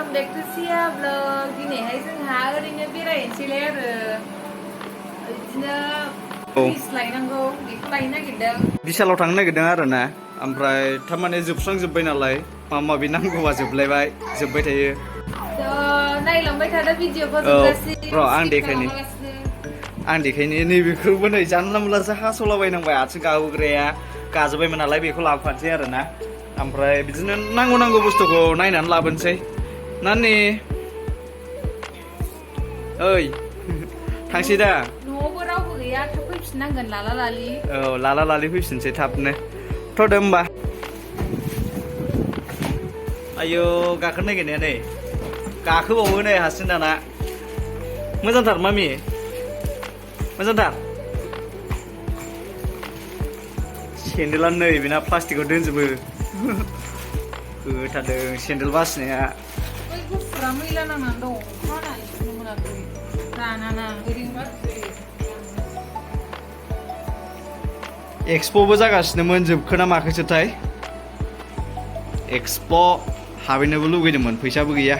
Welcome back to Sia Vlog. Dinihai जोंहा ओरैनो बेरायनोसैलाय आरो बिदिनो फिस लायनांगौ बेखौ लायनो नागिरदों बिशालाव थांनो नागिरदों आरो ना ओमफ्राय थारमाने जोबस्रांजोब्बाय नालाय माबा माबि नांगौबा जोबबाय थायो नायलांबाय थादो भिडिअखौ र' आं देखायनो नैबेखौबो नै जानला मोनलासो हास'लाबायनांबाय आथिं गाहोग्राया गाजोब्बायमोन नालाय बेखौ लाबोफानोसै आरो ना ओमफ्राय बिदिनो नांगौ बुस्थुखौ नायनानै लाबोनोसै नानि ओइ थांसै दा न'आवबो रावबो गैया थाब फैफिननांगोन लाला लालि फैफिनसै थाबनो थ'दो होमबा आयौ गाखोनो नागिरनाया नै गाखोबावो नै हारसिं दाना मोजांथार मामि मोजांथार सेन्देला नै बेना प्लास्टिकआव दोनजोबो होथारदों सेन्देल बासिनाया बै गुफुरा मैला नांनानै दं अखा हानानै सुनो मोनाखै रानाना ओरैनो एक्सप'बो जागासिनोमोन जोबखोना माखोसोथाय एक्सप' हाबैनोबो लुगैदोंमोन फैसाबो गैया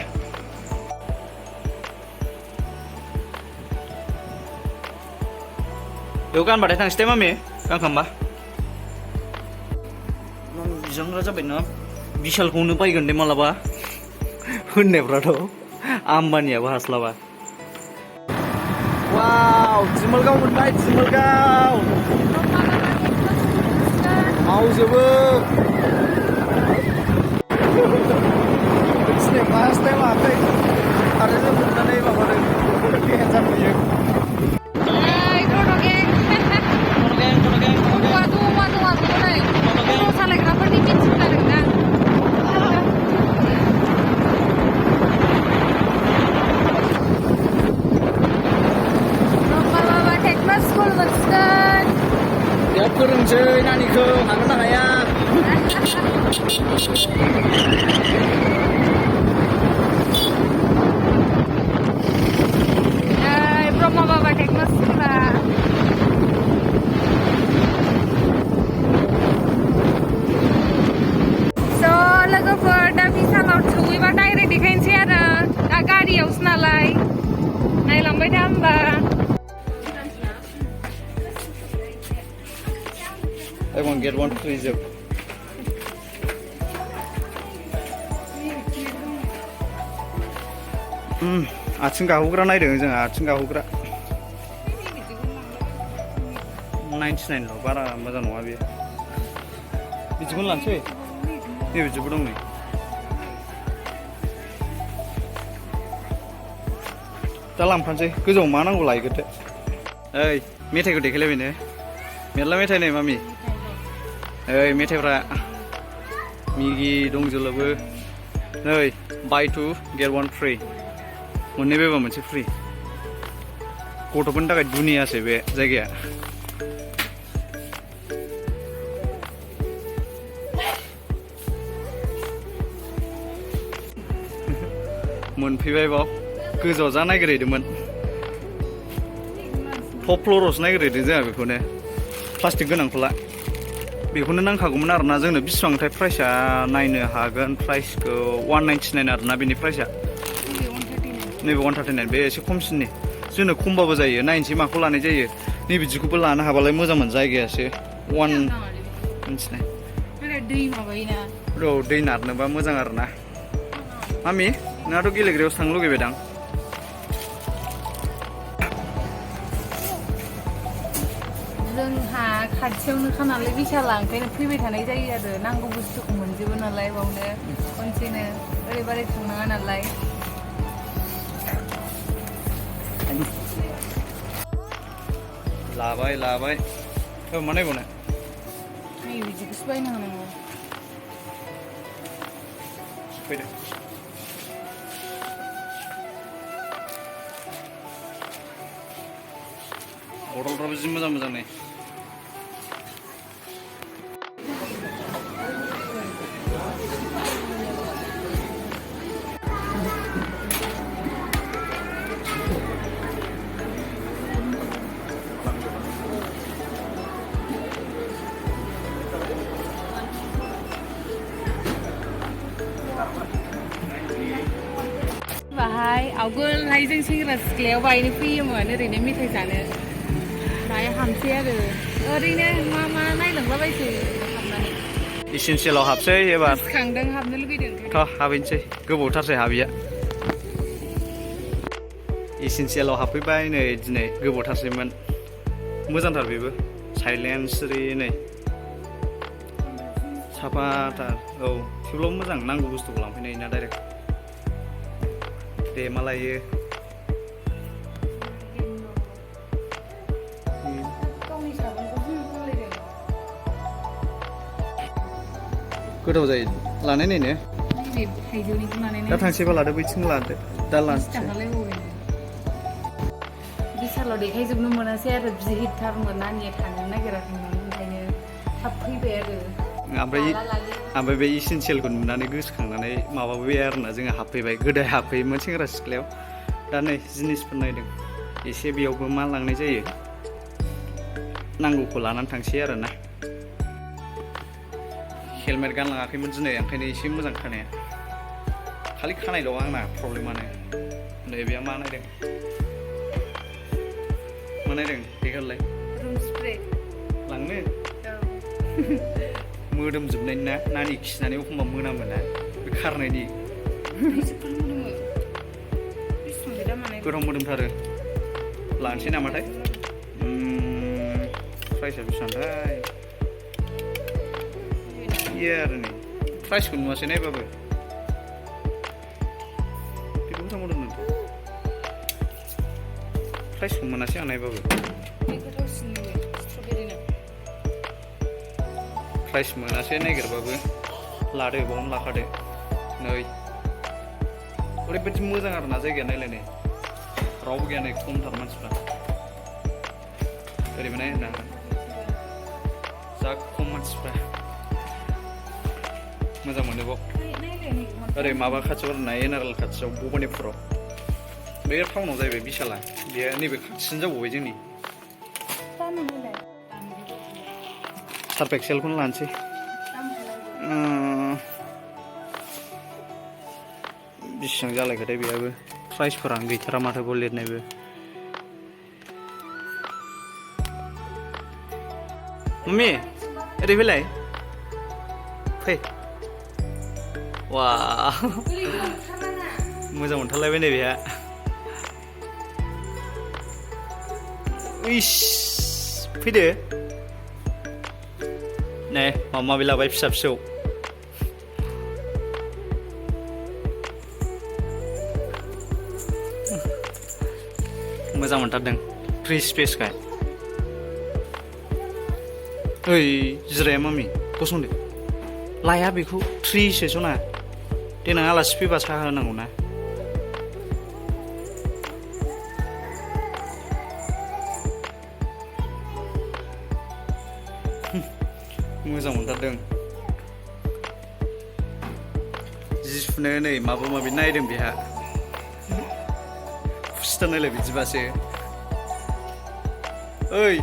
बेयाव गानबाथाय थांसै दे मामि गानखांबा बिजांग्रा जाबाय ना बिशालखौनो बायगोन दे मालाबा होननायफ्राथ' आम्बानियाबो हास्लाबा वाव जिमलगाव मोनबाय जिमलगाव मावजोबो फार्स्ट टाइम आखै आरो जों मोननानै माबादों हेन्जाम नुयो सालायग्राफोरनि मिथिं जादोंना माबा टेक्टर स्कुल मोनसिगोन बेयाव फोरोंसै नानिखौ हागोन ना हाया ब्रह्म बाबा टेक्टर स्कुला लोगोफोर दा बिशालाव सहैबा डाइरेक्ट देखायनोसै आरो दा गारियावसो नालाय नायलांबाय दा होमबा I won't get one free zip. आथिं गाहुग्रा नायदों जोंहा आथिं गाहुग्रा 99 ल' बारा मोजां नङा बेयो बिदिखौनो लानोसै नैबिदिबो दं नै दा लांफानोसै गोजौआव मा नांगौ लायग्रोदो ओइ मेथाइखौ देखायलायबायनो मेरला मेथाइ नै मामि ओइ मेथाइफ्रा मिगि दंजोबो नै बाय टु गेट वान फ्रि मोननै बायबा मोनसे फ्रि गथ'फोरनि थाखाय दुनियासो बे जायगाया मोनफैबाय बाव गोजौआव जा नागिरहैदोंमोन टप फ्ल'रावसो नागिरहैदों जोंहा बेखौनो प्लास्टिक गोनांखौला बेखौनो नांखागौमोन आरोना जोंनो बेसेबांथाय प्राइसआ नायनो हागोन प्राइसखौ 199 आरोना बेनि प्राइसआ नैबे 139 बे एसे खमसिननि जोंनो खमबाबो जायो नायनोसै माखौ लानाय जायो नैबिदिखौबो लानो हाबालाय मोजांमोन जायगायासो 199 दै माबायोना औ दै नारनोबा मोजां आरोना मामि नोंहाथ' गेलेग्रायावसो थांनो लुगैबायदां जोंहा खाथियावनोखा नालाय बिशाला ओंखायनो फैबाय थानाय जायो आरो नांगौ बुस्थुखौ मोनजोबो नालाय बावनो खनसेनो ओरैबारै थांनाङा नालाय लाबाय मा नायबावनो नै बिदिखौसो बायनाङा नोङो फैदो बटलफ्राबो जि मोजां नै आवगोलहाय जों सेंग्रा सिख्लायाव बायनो फैयोमोन ओरैनो मेथाइ जानो दायो हामसै आरो ओरैनो मा नायलांलाबायसै हाबनानै इसेन्सियेलाव हाबसै एबार गोसोखांदों हाबनो लुगैदों थ' हाबहैनोसै गोबावथारसै हाबिया इसेन्सियेलाव हाबफैबाय नै दिनै गोबावथारसैमोन मोजांथार बेबो साइलेन्ट सिरि नै साफाथार औ थेवब्लाबो मोजां नांगौ बुस्थुखौ लांफैनो हायोना डाइरेक्ट दे मा लायो गोथाव जायो लानाय नायनो दा थांसैबा लादो बैथिं लादो दा लानोसै बिसालाव देखायजोबनो मोनासै आरो बिहिरथारमोन नानिया थांनो नागिराखैमोन ओंखायनो थाब फैबाय आरो ओमफ्राय बे इसेन्सियेलखौ नुनानै गोसोखांनानै माबाबाय आरोना जोङो हाबफैबाय गोदो हाबफैयोमोन सेंग्रा सिख्लायाव दा नै जिनिसफोर नायदों एसे बेयावबो मा लांनाय जायो नांगौखौ लानानै थांसै आरोना हेलमेट गानलाङाखैमोन दिनै ओंखायनो एसे मोजां खानाया खालि खानायल' आंना प्रब्लेमानो नैबेया मा नायदों देखारलाय रुम स्प्रे लांनो मोदोमजोबनायनि ना नानि खिनानै एखमबा मोनामोना बे खारनायनि गोथाव मोदोमथारो लानोसै नामाथाय प्राइसआ बेसेबांथाय इयो आरो नै प्राइसखौ नुवासै नायबाबो बेखौ मोजां मोदोमदोंथ' प्राइसखौ मोनासै आं नायबाबो प्राइस मोनासै नागिरबाबो लादो बावनो लाखादो नै ओरैबायदि मोजां आरोना जायगाया नायलायनाय रावबो गैया नै खमथार मानसिफ्रा ओरैबो नायना जा खम मानसिफ्रा मोजां मोनो बाव ओरै माबा खाथियाव आरोना एनारेल खाथियाव भबानिपुराव बे टाउनाव जाहैबाय बिशाला बेयो नैबे खाथिसिन जाबावबाय जोंनि सार्फ एक्सेलखौनो लानोसै बेसेबां जालायखोथाय बेयाबो प्राइसफोरानो गैथारा माथो बाव लिरनायबो मम्मी ओरै फैलाय फै वा मोजां मोनथारलायबाय नै बेहा इस फैदो नै माबा माबि लाबाय फिसा फिसौ मोजां मोनथारदों फ्रि स्पेसखाय ओइ जिराया मामि गसंदो लाया बेखौ थ्रिसो सना देनां आलासि फैबा साहा होनांगौ ना मोजां मोनथारदों जि सुनो नै माबा माबि नायदों बेहा फुसिथार नायलाय बिदिबासो ओइ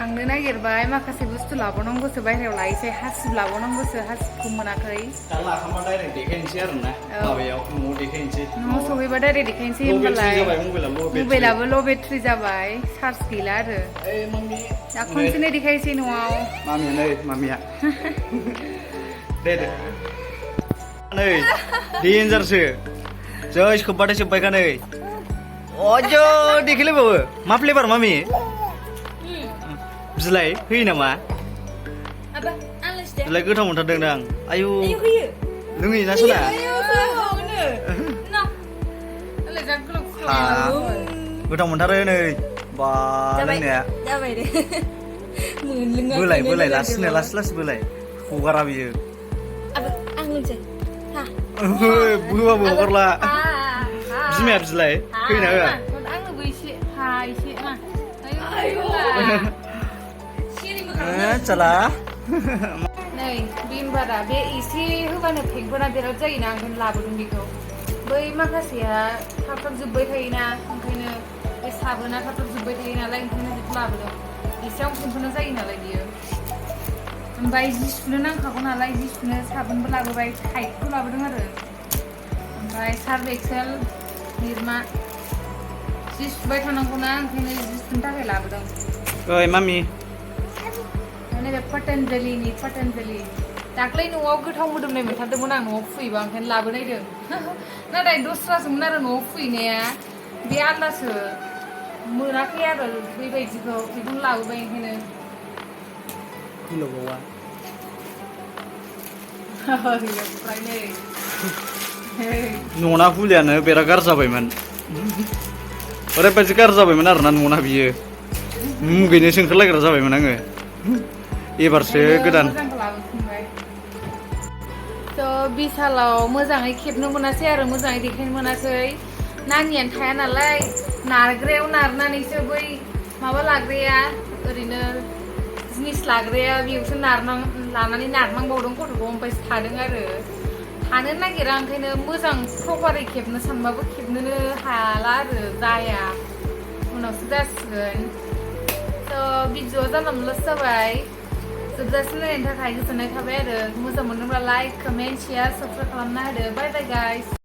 थांनो नागिरबाय माखासे बुस्थु लाबावनांगौसो बाहेरायाव लायसै हासिब लाबावनांगौसो हासिबखौ मोनाखै दा लाखांबा डाइरेक्ट देखायनोसै आरोना माबायाव न'आव देखायनोसै न'आव सहैबा डाइरेक्ट देखायनोसै होनबालाय मबाइलाबो ल' बेट्रि जाबाय चार्ज गैला आरो दा खनसेनो देखायसै न'आव मामिया नै मामिया दे नै डेन्जारसो जै खोब्बाथाय जोब्बायखा नै अजो देखायलायबावो मा फ्लेभार मामि बिलाइ होयो नामा बिलाइ गोथाव मोनथारदों दां आयु लोङै ना सना गोथाव मोनथारो नै बा लोंनाया बोलाय लासैनो लासै बोलाय हगारा बियो बोबाबो हगारला बिमाया बिलाइ होयोना होआ चला नै बिमबारा बे एसे होबानो फेंफोना बिराद जायोना ओंखायनो लाबोदों बेखौ बै माखासेया थाब जोब्बाय थायोना ओंखायनो बे साबोना थाब जोब्बाय थायो नालाय ओंखायनो बेखौ लाबोदों एसेयाव फेंफोना जायो नालाय बियो ओमफ्राय जि सुनो नांखागौ नालाय जि सुनो साबोनबो लाबोबाय टाइटखौ लाबोदों आरो ओमफ्राय ओमफ्राय सार्फ एक्सेल निरमा जि सुबाय थानांगौना ओंखायनो जि सुनो थाखाय लाबोदों ओइ मामि नैबे पतन्जलि दाख्लै न'आव गोथाव मोदोमनाय मोनथारदोंमोन आं न'आव फुयोबा ओंखायनो लाबोनायदों नाथाय दस्रासोमोन आरो न'आव फुयैनाया बे आलदासो मोनाखै आरो बेबायदिखौ बेखौनो लाबोबाय ओंखायनो फुलावबावा न'ना फुलियानो बेरा गाज्रि जाबायमोन ओरैबायदि गाज्रि जाबायमोन आरोना न'ना बियो मुगैनोसो ओंखारलायग्रा जाबायमोन आङो एबारसो गोदान बिसालाव मोजाङै खेबनो मोनासै आरो मोजाङै देखायनो मोनासै नानियानो थाया नालाय नारग्रायाव नारनानैसो बै माबा लाग्राया ओरैनो जिनिस लाग्राया बेयावसो लानानै नारनांबावदों गथ'खौ ओमफ्रायसो थादों आरो थानो नागिरा ओंखायनो मोजां प्रपारै खेबनो सानबाबो खेबनोनो हाला आरो जाया उनावसो जासिगोन भिडिअ जानला मोनलासो जाबाय जोबजासिम नायनायनि थाखाय गोजोननाय थाबाय आरो मोजां मोनोब्ला लाइक कमेन्ट शेयार साबस्क्राइब खालामना होदो बाय बाय गाइस